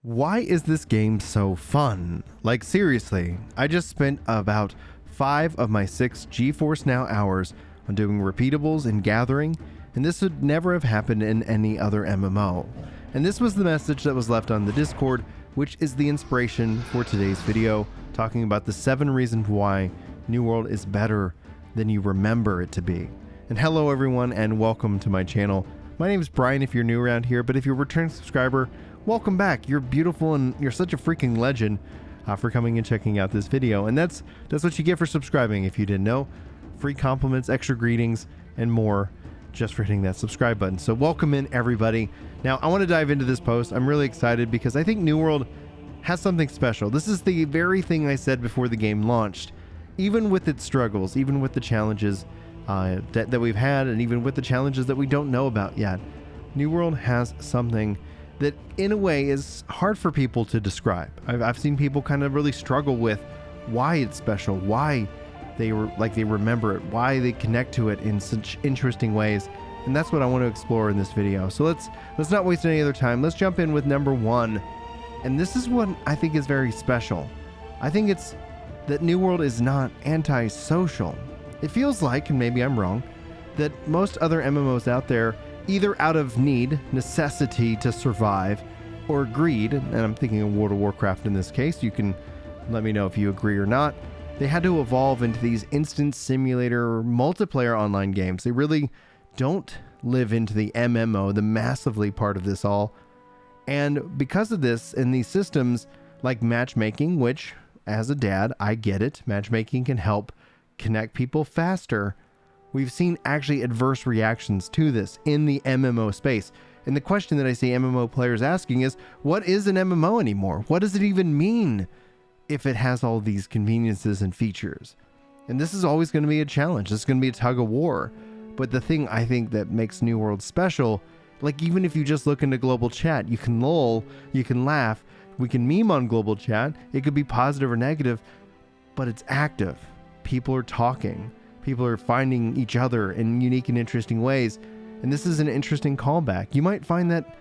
Why is this game so fun? Like seriously, I just spent about 5 of my 6 GeForce Now hours on doing repeatables and gathering, and this would never have happened in any other MMO. And this was the message that was left on the Discord, which is the inspiration for today's video, talking about the 7 reasons why New World is better than you remember it to be. And hello everyone, and welcome to my channel. My name is Brian if you're new around here, but if you're a returning subscriber, welcome back. You're beautiful and you're such a freaking legend for coming and checking out this video. And that's what you get for subscribing if you didn't know. Free compliments, extra greetings, and more just for hitting that subscribe button. So welcome in everybody. Now I want to dive into this post. I'm really excited because I think New World has something special. This is the very thing I said before the game launched. Even with its struggles, even with the challenges that we've had, and even with the challenges that we don't know about yet, New World has something that in a way is hard for people to describe. I've seen people kind of really struggle with why it's special, why they remember it, why they connect to it in such interesting ways. And that's what I want to explore in this video. So let's not waste any other time. Let's jump in with number 1. And this is what I think is very special. I think it's that New World is not anti-social. It feels like, and maybe I'm wrong, that most other MMOs out there, either out of need, necessity to survive, or greed, and I'm thinking of World of Warcraft in this case, you can let me know if you agree or not, they had to evolve into these instant simulator multiplayer online games. They really don't live into the MMO, the massively part of this all. And because of this, and these systems like matchmaking, which as a dad, I get it, matchmaking can help connect people faster. We've seen actually adverse reactions to this in the MMO space. And the question that I see MMO players asking is, what is an MMO anymore? What does it even mean if it has all these conveniences and features? And this is always going to be a challenge. This is going to be a tug of war. But the thing I think that makes New World special, like even if you just look into global chat, you can lol, you can laugh, we can meme on global chat. It could be positive or negative, but it's active. People are talking. People are finding each other in unique and interesting ways. And this is an interesting callback. You might find that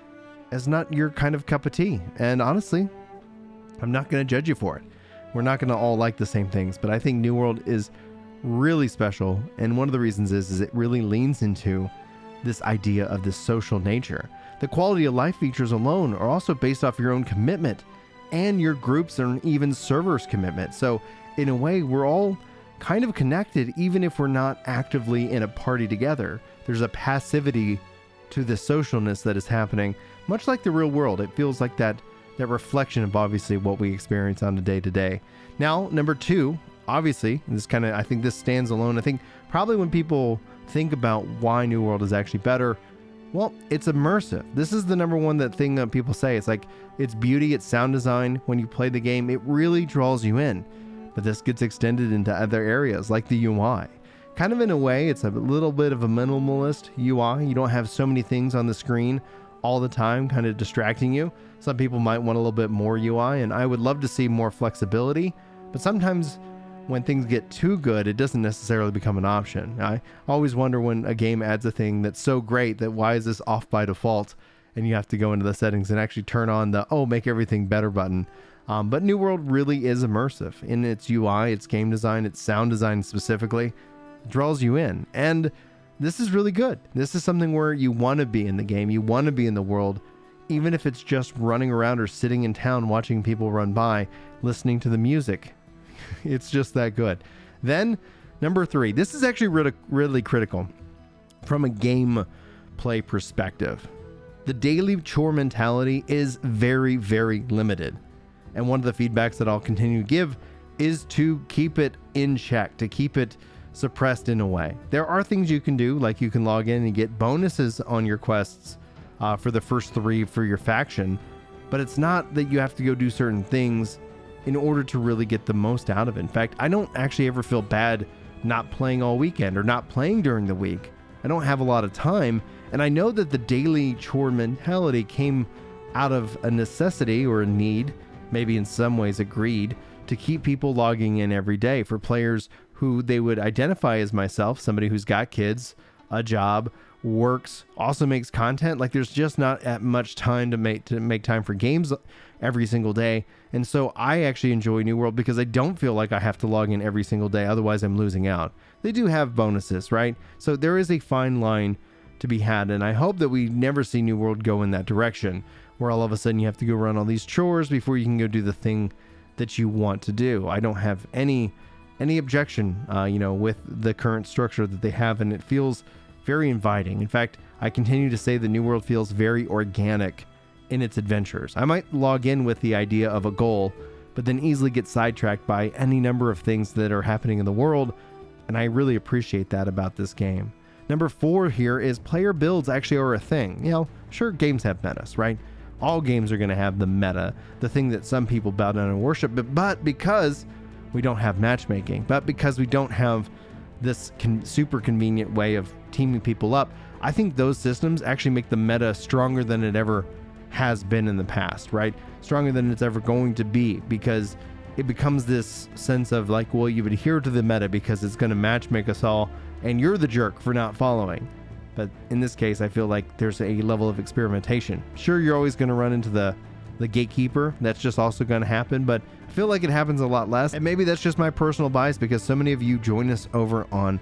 as not your kind of cup of tea. And honestly, I'm not going to judge you for it. We're not going to all like the same things, but I think New World is really special. And one of the reasons is it really leans into this idea of this social nature. The quality of life features alone are also based off your own commitment and your groups and even servers' commitment. So in a way, we're all kind of connected, even if we're not actively in a party together. There's a passivity to the socialness that is happening, much like the real world. It feels like that reflection of obviously what we experience on a day-to-day. Now, number 2, obviously, this kind of, I think this stands alone. I think probably when people think about why New World is actually better, well, it's immersive. This is the number 1 thing that people say. It's like, it's beauty, it's sound design. When you play the game, it really draws you in. But this gets extended into other areas like the UI. Kind of in a way, it's a little bit of a minimalist UI. You don't have so many things on the screen all the time kind of distracting you. Some people might want a little bit more UI, and I would love to see more flexibility. But sometimes when things get too good, it doesn't necessarily become an option. I always wonder when a game adds a thing that's so great that why is this off by default? And you have to go into the settings and actually turn on the, oh, make everything better button. But New World really is immersive in its UI, its game design, its sound design specifically. It draws you in. And this is really good. This is something where you want to be in the game. You want to be in the world, even if it's just running around or sitting in town watching people run by, listening to the music. It's just that good. Then, number 3. This is actually really critical from a gameplay perspective. The daily chore mentality is very, very limited. And one of the feedbacks that I'll continue to give is to keep it in check, to keep it suppressed in a way. There are things you can do, like you can log in and get bonuses on your quests for the first 3 for your faction, but it's not that you have to go do certain things in order to really get the most out of it. In fact, I don't actually ever feel bad not playing all weekend or not playing during the week. I don't have a lot of time, and I know that the daily chore mentality came out of a necessity or a need, maybe in some ways agreed, to keep people logging in every day for players who they would identify as myself, somebody who's got kids, a job, works, also makes content. Like there's just not that much time to make time for games every single day. And so I actually enjoy New World because I don't feel like I have to log in every single day. Otherwise I'm losing out. They do have bonuses, right? So there is a fine line to be had. And I hope that we never see New World go in that direction where all of a sudden you have to go run all these chores before you can go do the thing that you want to do. I don't have any objection, with the current structure that they have, and it feels very inviting. In fact, I continue to say the New World feels very organic in its adventures. I might log in with the idea of a goal, but then easily get sidetracked by any number of things that are happening in the world, and I really appreciate that about this game. Number 4 here is player builds actually are a thing. Sure, games have metas, right? All games are going to have the meta, the thing that some people bow down and worship, but because we don't have matchmaking, but because we don't have this super convenient way of teaming people up, I think those systems actually make the meta stronger than it ever has been in the past, right? Stronger than it's ever going to be, because it becomes this sense of like, well, you adhere to the meta because it's going to matchmake us all, and you're the jerk for not following. But in this case, I feel like there's a level of experimentation. Sure, you're always going to run into the gatekeeper. That's just also going to happen, but I feel like it happens a lot less. And maybe that's just my personal bias because so many of you join us over on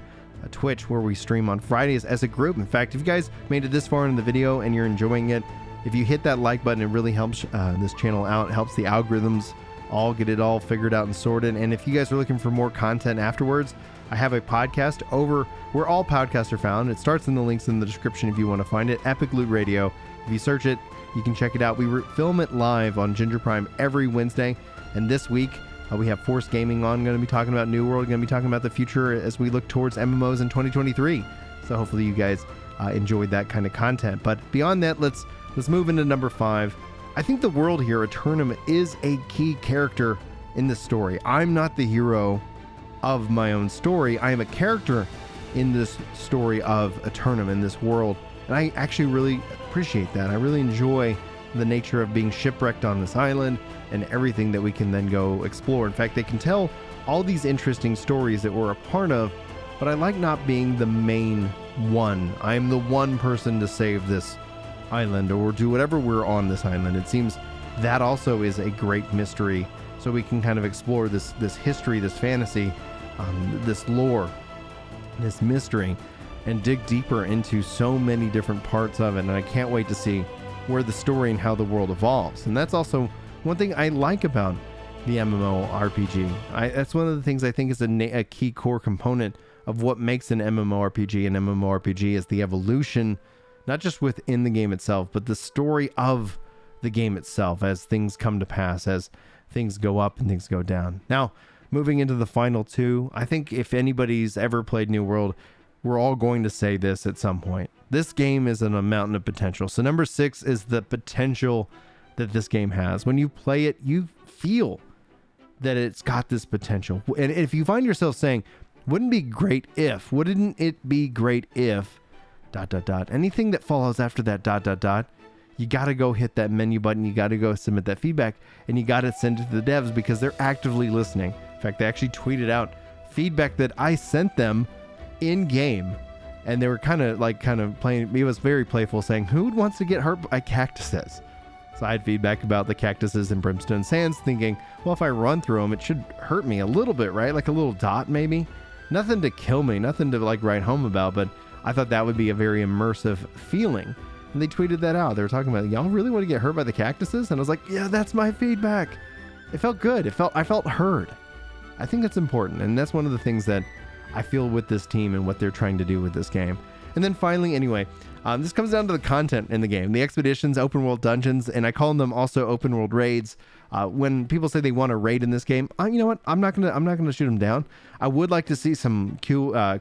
Twitch, where we stream on Fridays as a group. In fact, if you guys made it this far in the video and you're enjoying it, if you hit that like button, it really helps this channel out. It helps the algorithms all get it all figured out and sorted. And if you guys are looking for more content afterwards, I have a podcast over where all podcasts are found. It starts in the links in the description if you want to find it. Epic Loot Radio. If you search it, you can check it out. We film it live on Ginger Prime every Wednesday. And this week, we have Force Gaming on. Going to be talking about New World. Going to be talking about the future as we look towards MMOs in 2023. So hopefully you guys enjoyed that kind of content. But beyond that, let's move into number 5. I think the world here, Eternum, is a key character in the story. I'm not the hero of my own story. I am a character in this story of Eternum, in this world. And I actually really appreciate that. I really enjoy the nature of being shipwrecked on this island and everything that we can then go explore. In fact, they can tell all these interesting stories that we're a part of, but I like not being the main one. I'm the one person to save this island or do whatever we're on this island. It seems that also is a great mystery, so we can kind of explore this history, this fantasy, this lore, this mystery, and dig deeper into so many different parts of it. And I can't wait to see where the story and how the world evolves. And that's also one thing I like about the MMORPG. That's one of the things I think is a key core component of what makes an MMORPG an MMORPG is the evolution, not just within the game itself, but the story of the game itself as things come to pass, as things go up and things go down. Now, moving into the final 2, I think if anybody's ever played New World, we're all going to say this at some point. This game is on a mountain of potential. So number 6 is the potential that this game has. When you play it, you feel that it's got this potential. And if you find yourself saying, wouldn't it be great if, anything that follows after that ... you got to go hit that menu button. You got to go submit that feedback, and you got to send it to the devs because they're actively listening. In fact, they actually tweeted out feedback that I sent them in game, and they were kind of playing. It was very playful, saying, "Who wants to get hurt by cactuses?" So I had feedback about the cactuses in Brimstone Sands, thinking, well, if I run through them, it should hurt me a little bit, right? Like a little dot, maybe. Nothing to kill me, nothing to write home about, but I thought that would be a very immersive feeling. And they tweeted that out. They were talking about, y'all really want to get hurt by the cactuses? And I was like, yeah, that's my feedback. It felt good. I felt heard. I think that's important. And that's one of the things that I feel with this team and what they're trying to do with this game. And then finally, anyway, this comes down to the content in the game. The expeditions, open world dungeons, and I call them also open world raids. When people say they want a raid in this game, you know what? I'm not gonna shoot them down. I would like to see some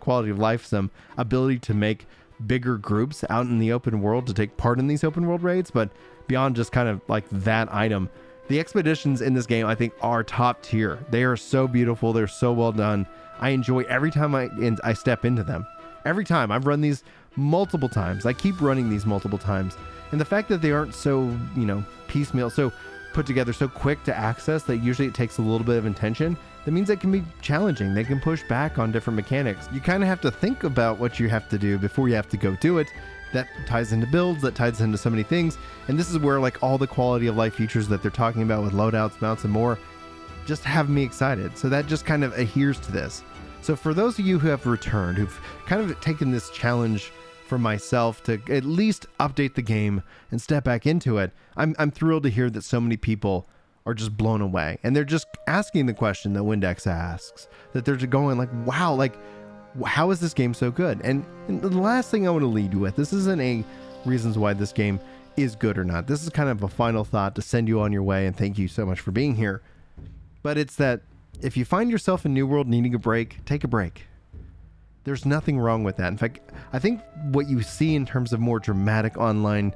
quality of life, some ability to make bigger groups out in the open world to take part in these open world raids. But beyond just kind of like that item, the expeditions in this game I think are top tier. They are so beautiful. They're so well done. I enjoy every time I step into them. Every time. I've run these multiple times. I keep running these multiple times. And the fact that they aren't so, piecemeal, so put together so quick to access that usually it takes a little bit of intention. That means it can be challenging. They can push back on different mechanics. You kind of have to think about what you have to do before you have to go do it. That ties into builds, that ties into so many things. And this is where like all the quality of life features that they're talking about with loadouts, mounts, and more just have me excited. So that just kind of adheres to this. So for those of you who have returned, who've kind of taken this challenge for myself to at least update the game and step back into it, I'm thrilled to hear that so many people are just blown away. And they're just asking the question that Windex asks, that they're just going like, wow, like, how is this game so good? And the last thing I want to lead you with, this isn't a reasons why this game is good or not. This is kind of a final thought to send you on your way and thank you so much for being here. But it's that if you find yourself in New World needing a break, take a break. There's nothing wrong with that. In fact, I think what you see in terms of more dramatic online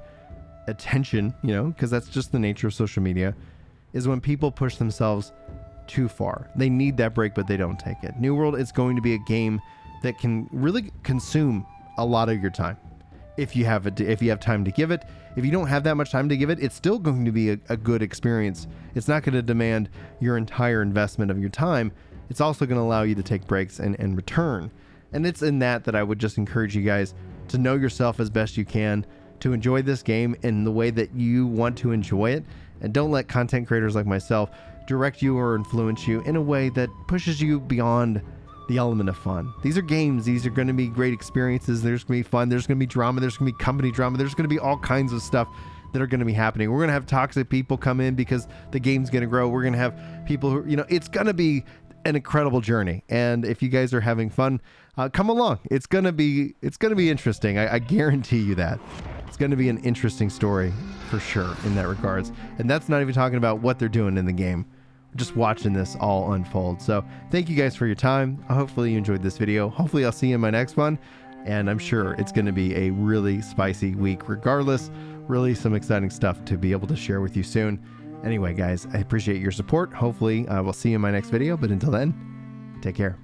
attention, you know, because that's just the nature of social media, is when people push themselves too far. They need that break, but they don't take it. New World is going to be a game that can really consume a lot of your time. If you have time to give it. If you don't have that much time to give it, it's still going to be a good experience. It's not going to demand your entire investment of your time. It's also going to allow you to take breaks and return. And it's in that I would just encourage you guys to know yourself as best you can, to enjoy this game in the way that you want to enjoy it, and don't let content creators like myself direct you or influence you in a way that pushes you beyond the element of fun. These are games. These are going to be great experiences. There's going to be fun. There's going to be drama. There's going to be company drama. There's going to be all kinds of stuff that are going to be happening. We're going to have toxic people come in because the game's going to grow. We're going to have people who, you know, it's going to be an incredible journey. And if you guys are having fun, come along. It's going to be interesting. I guarantee you that. It's going to be an interesting story for sure in that regards. And that's not even talking about what they're doing in the game. Just watching this all unfold. So thank you guys for your time. Hopefully you enjoyed this video. Hopefully I'll see you in my next one. And I'm sure it's going to be a really spicy week regardless. Really some exciting stuff to be able to share with you soon. Anyway, guys, I appreciate your support. Hopefully I will see you in my next video. But until then, take care.